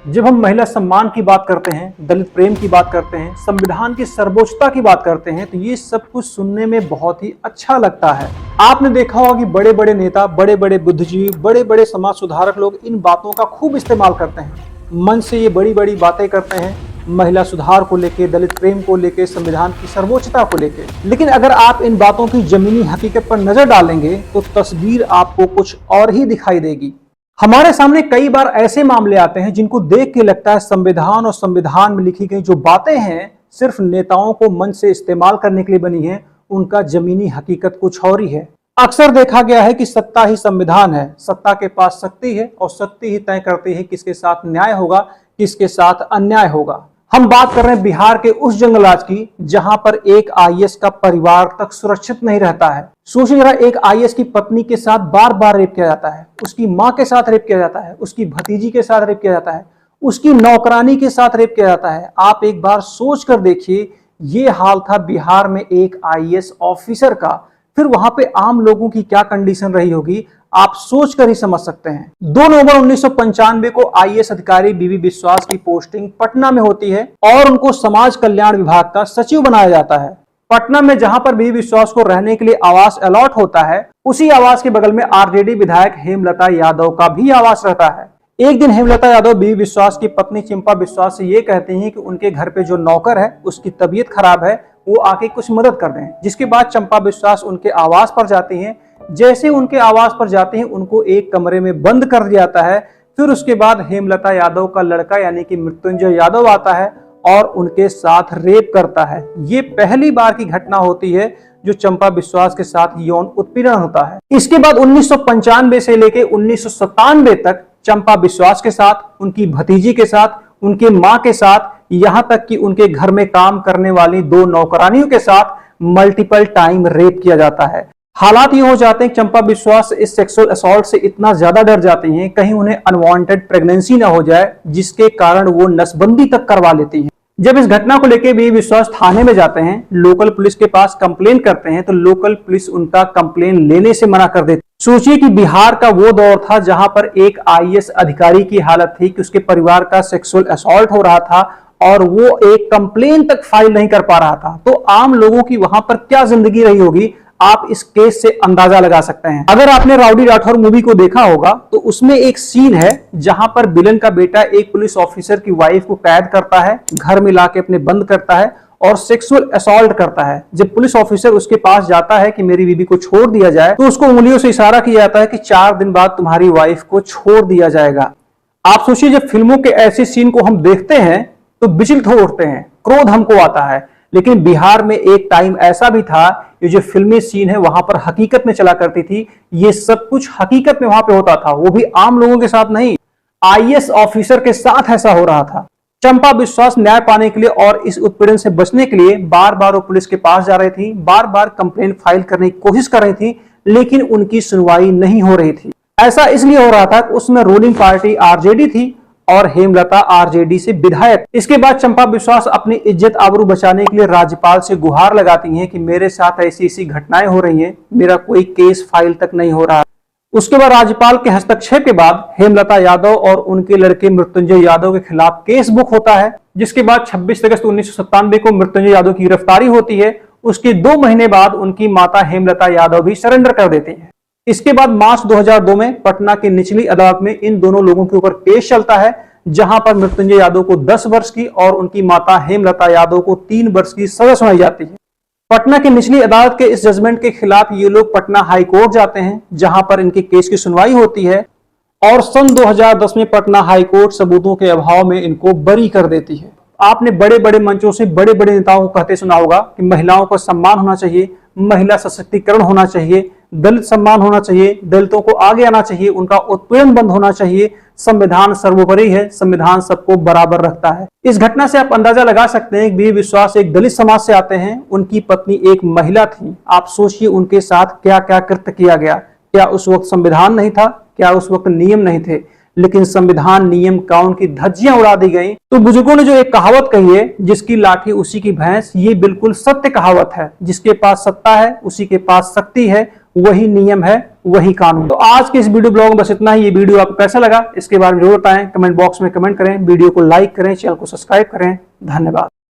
जब हम महिला सम्मान की बात करते हैं, दलित प्रेम की बात करते हैं, संविधान की सर्वोच्चता की बात करते हैं, तो ये सब कुछ सुनने में बहुत ही अच्छा लगता है। आपने देखा होगा कि बड़े बड़े नेता, बड़े बड़े बुद्धिजीवी, बड़े बड़े समाज सुधारक लोग इन बातों का खूब इस्तेमाल करते हैं। मन से ये बड़ी बड़ी बातें करते हैं, महिला सुधार को लेके, दलित प्रेम को लेके, संविधान की सर्वोच्चता को लेके। लेकिन अगर आप इन बातों की जमीनी हकीकत पर नजर डालेंगे तो तस्वीर आपको कुछ और ही दिखाई देगी। हमारे सामने कई बार ऐसे मामले आते हैं जिनको देख के लगता है संविधान और संविधान में लिखी गई जो बातें हैं सिर्फ नेताओं को मन से इस्तेमाल करने के लिए बनी है, उनका जमीनी हकीकत कुछ और ही है। अक्सर देखा गया है कि सत्ता ही संविधान है, सत्ता के पास शक्ति है और शक्ति ही तय करती है किसके साथ न्याय होगा, किसके साथ अन्याय होगा। हम बात कर रहे हैं बिहार के उस जंगलराज की जहां पर एक आईएएस का परिवार तक सुरक्षित नहीं रहता है। सोचिए जरा, एक आईएएस की पत्नी के साथ बार बार रेप किया जाता है, उसकी मां के साथ रेप किया जाता है, उसकी भतीजी के साथ रेप किया जाता है, उसकी नौकरानी के साथ रेप किया जाता है। आप एक बार सोच कर देखिए, ये हाल था बिहार में एक आईएएस ऑफिसर का, फिर वहां पे आम लोगों की क्या कंडीशन रही होगी, आप सोच कर ही समझ सकते हैं। 2 नवंबर 1995 को आईएएस अधिकारी बीबी विश्वास की पोस्टिंग पटना में होती है और उनको समाज कल्याण विभाग का सचिव बनाया जाता है। पटना में जहां पर बीबी विश्वास को रहने के लिए आवास अलॉट होता है, उसी आवास के बगल में आरजेडी विधायक हेमलता यादव का भी आवास रहता है। एक दिन हेमलता यादव बीबी विश्वास की पत्नी चंपा विश्वास से ये कहती हैं कि उनके घर पे जो नौकर है उसकी तबीयत खराब है, वो आके कुछ मदद कर दें। जिसके बाद चंपा विश्वास उनके आवास पर जाती हैं। जैसे उनके आवास पर जाते हैं, उनको एक कमरे में बंद कर दिया जाता है। फिर उसके बाद हेमलता यादव का लड़का यानी कि मृत्युंजय यादव आता है और उनके साथ रेप करता है। ये पहली बार की घटना होती है जो चंपा विश्वास के साथ यौन उत्पीड़न होता है। इसके बाद 1995 से लेकर 1997 तक चंपा विश्वास के साथ, उनकी भतीजी के साथ, उनके मां के साथ, यहां तक कि उनके घर में काम करने वाली 2 नौकरानियों के साथ मल्टीपल टाइम रेप किया जाता है। हालात ये हो जाते हैं, चंपा विश्वास इस सेक्सुअल असॉल्ट से इतना ज्यादा डर जाती हैं, कहीं उन्हें अनवांटेड प्रेगनेंसी ना हो जाए, जिसके कारण वो नसबंदी तक करवा लेती हैं। जब इस घटना को लेकर भी विश्वास थाने में जाते हैं, लोकल पुलिस के पास कंप्लेन करते हैं, तो लोकल पुलिस उनका कंप्लेन लेने से मना कर देती। सोचिए कि बिहार का वो दौर था जहां पर एक आईएएस अधिकारी की हालत थी कि उसके परिवार का सेक्सुअल असॉल्ट हो रहा था और वो एक कंप्लेन तक फाइल नहीं कर पा रहा था। तो आम लोगों की वहां पर क्या जिंदगी रही होगी, आप इस केस से अंदाजा लगा सकते हैं। अगर आपने राउडी राठौर मूवी को देखा होगा तो उसमें एक सीन है जहां पर विलन का बेटा एक पुलिस ऑफिसर की वाइफ को कैद करता है, घर में लाके अपने बंद करता है और सेक्सुअल असॉल्ट करता है। जब पुलिस ऑफिसर उसके पास जाता है कि मेरी बीवी को छोड़ दिया जाए, तो उसको उंगलियों से इशारा किया जाता है कि 4 दिन बाद तुम्हारी वाइफ को छोड़ दिया जाएगा। आप सोचिए, जब फिल्मों के ऐसे सीन को हम देखते हैं तो विचलित हो उठते हैं, क्रोध हमको आता है। लेकिन बिहार में एक टाइम ऐसा भी था, ये जो फिल्मी सीन है वहां पर हकीकत में चला करती थी। ये सब कुछ हकीकत में वहां पे होता था, वो भी आम लोगों के साथ नहीं, आईएएस ऑफिसर के साथ ऐसा हो रहा था। चंपा विश्वास न्याय पाने के लिए और इस उत्पीड़न से बचने के लिए बार बार वो पुलिस के पास जा रही थी, बार बार कंप्लेंट फाइल करने की कोशिश कर रही थी, लेकिन उनकी सुनवाई नहीं हो रही थी। ऐसा इसलिए हो रहा था कि उसमें रूलिंग पार्टी आरजेडी थी और हेमलता आरजेडी से विधायक। इसके बाद चंपा विश्वास अपनी इज्जत आबरू बचाने के लिए राज्यपाल से गुहार लगाती हैं कि मेरे साथ ऐसी ऐसी घटनाएं हो रही हैं, मेरा कोई केस फाइल तक नहीं हो रहा। उसके बाद राज्यपाल के हस्तक्षेप के बाद हेमलता यादव और उनके लड़के मृत्युंजय यादव के खिलाफ केस बुक होता है। जिसके बाद 26 अगस्त 1997 को मृत्युंजय यादव की गिरफ्तारी होती है। उसके 2 महीने बाद उनकी माता हेमलता यादव भी सरेंडर कर देती है। इसके बाद मार्च 2002 में पटना की निचली अदालत में इन दोनों लोगों के ऊपर केस चलता है, जहां पर मृत्युंजय यादव को 10 वर्ष की और उनकी माता हेमलता यादव को 3 वर्ष की सजा सुनाई जाती है। पटना की निचली अदालत के इस जजमेंट के खिलाफ ये लोग पटना हाई कोर्ट जाते हैं, जहां पर इनके केस की सुनवाई होती है और सन 2010 में पटना हाई कोर्ट सबूतों के अभाव में इनको बरी कर देती है। आपने बड़े बड़े मंचों से बड़े बड़े नेताओं को कहते सुना होगा कि महिलाओं का सम्मान होना चाहिए, महिला सशक्तिकरण होना चाहिए, दलित सम्मान होना चाहिए, दलितों को आगे आना चाहिए, उनका उत्पीड़न बंद होना चाहिए, संविधान सर्वोपरि है, संविधान सबको बराबर रखता है। इस घटना से आप अंदाजा लगा सकते हैं कि बीबी विश्वास एक दलित समाज से आते हैं, उनकी पत्नी एक महिला थी। आप सोचिए उनके साथ क्या क्या कृत्य किया गया। क्या उस वक्त संविधान नहीं था? क्या उस वक्त नियम नहीं थे? लेकिन संविधान, नियम, कानून की धज्जियां उड़ा दी गई। तो बुजुर्गों ने जो एक कहावत कही है, जिसकी लाठी उसी की भैंस, ये बिल्कुल सत्य कहावत है। जिसके पास सत्ता है उसी के पास शक्ति है, वही नियम है, वही कानून। तो आज के इस वीडियो ब्लॉग में बस इतना ही। ये वीडियो आपको कैसा लगा इसके बारे में जरूर बताएं, कमेंट बॉक्स में कमेंट करें, वीडियो को लाइक करें, चैनल को सब्सक्राइब करें। धन्यवाद।